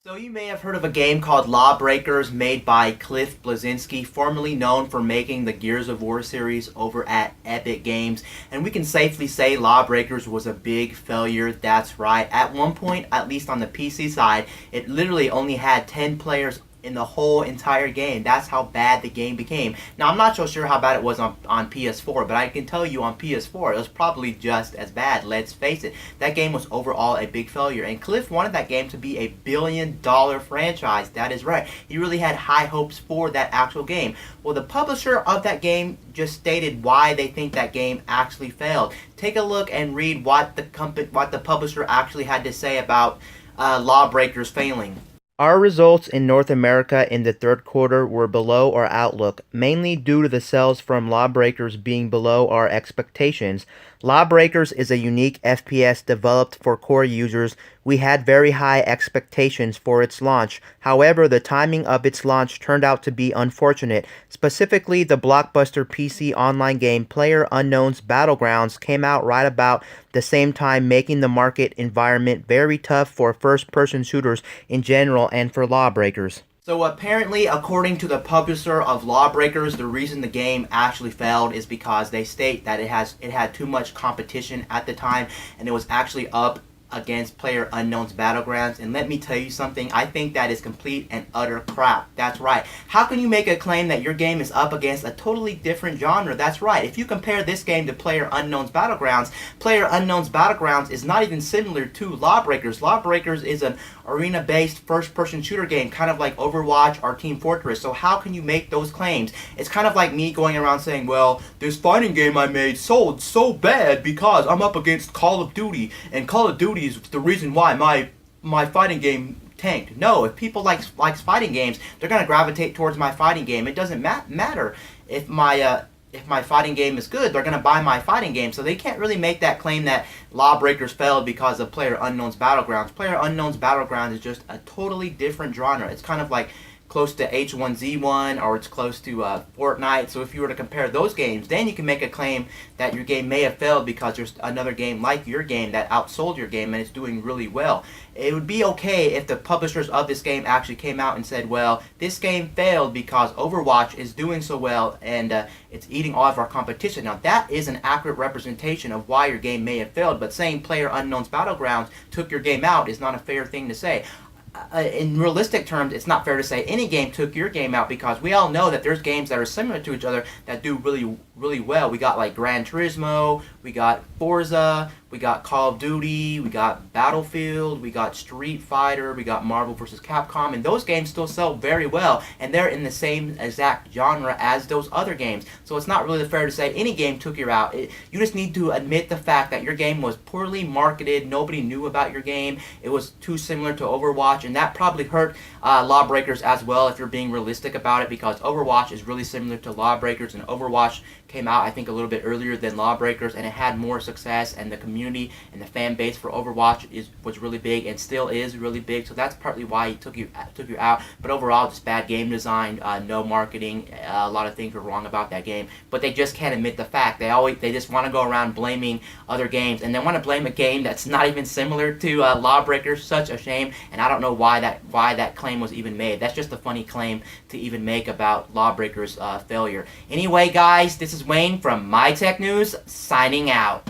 So you may have heard of a game called Lawbreakers made by Cliff Bleszinski, formerly known for making the Gears of War series over at Epic Games. And we can safely say Lawbreakers was a big failure. That's right. At one point, at least on the PC side, it literally only had 10 players in the whole entire game. That's how bad the game became. Now, I'm not so sure how bad it was on PS4, but I can tell you on PS4, it was probably just as bad. Let's face it. That game was overall a big failure, and Cliff wanted that game to be a billion-dollar franchise. That is right. He really had high hopes for that actual game. Well, the publisher of that game just stated why they think that game actually failed. Take a look and read what the publisher actually had to say about Lawbreakers failing. Our results in North America in the third quarter were below our outlook, mainly due to the sales from Lawbreakers being below our expectations. Lawbreakers is a unique FPS developed for core users. We had very high expectations for its launch. However, the timing of its launch turned out to be unfortunate. Specifically, the blockbuster PC online game PlayerUnknown's Battlegrounds came out right about the same time, making the market environment very tough for first-person shooters in general and for Lawbreakers. So apparently, according to the publisher of Lawbreakers, the reason the game actually failed is because they state that it had too much competition at the time, and it was actually up against PlayerUnknown's Battlegrounds. And let me tell you something, I think that is complete and utter crap. That's right. How can you make a claim that your game is up against a totally different genre? That's right. If you compare this game to PlayerUnknown's Battlegrounds is not even similar to Lawbreakers. Lawbreakers is an arena-based first-person shooter game, kind of like Overwatch or Team Fortress. So how can you make those claims? It's kind of like me going around saying, well, this fighting game I made sold so bad because I'm up against Call of Duty, and Call of Duty is the reason why my fighting game tanked. No, if people likes fighting games, they're gonna gravitate towards my fighting game. It doesn't matter if my fighting game is good, they're going to buy my fighting game. So they can't really make that claim that Lawbreakers failed because of PlayerUnknown's Battlegrounds. PlayerUnknown's Battlegrounds is just a totally different genre. It's kind of like close to H1Z1 or it's close to Fortnite. So if you were to compare those games, then you can make a claim that your game may have failed because there's another game like your game that outsold your game and it's doing really well. It would be okay if the publishers of this game actually came out and said, well, this game failed because Overwatch is doing so well and it's eating all of our competition. Now that is an accurate representation of why your game may have failed, but saying PlayerUnknown's Battlegrounds took your game out is not a fair thing to say. In realistic terms, it's not fair to say any game took your game out because we all know that there's games that are similar to each other that do really well. We got like Gran Turismo, we got Forza, we got Call of Duty, we got Battlefield, we got Street Fighter, we got Marvel vs. Capcom, and those games still sell very well, and they're in the same exact genre as those other games. So it's not really fair to say any game took you out. You just need to admit the fact that your game was poorly marketed, nobody knew about your game, it was too similar to Overwatch, and that probably hurt Lawbreakers as well if you're being realistic about it, because Overwatch is really similar to Lawbreakers, and Overwatch came out I think a little bit earlier than Lawbreakers, and it had more success, and the community and the fan base for Overwatch was really big and still is really big. So that's partly why he took you out. But overall, just bad game design, no marketing, a lot of things were wrong about that game. But they just can't admit the fact. They just want to go around blaming other games, and they want to blame a game that's not even similar to Lawbreakers. Such a shame, and I don't know why that claim was even made. That's just a funny claim to even make about Lawbreakers' failure. Anyway, guys, this is Wayne from My Tech News, signing out.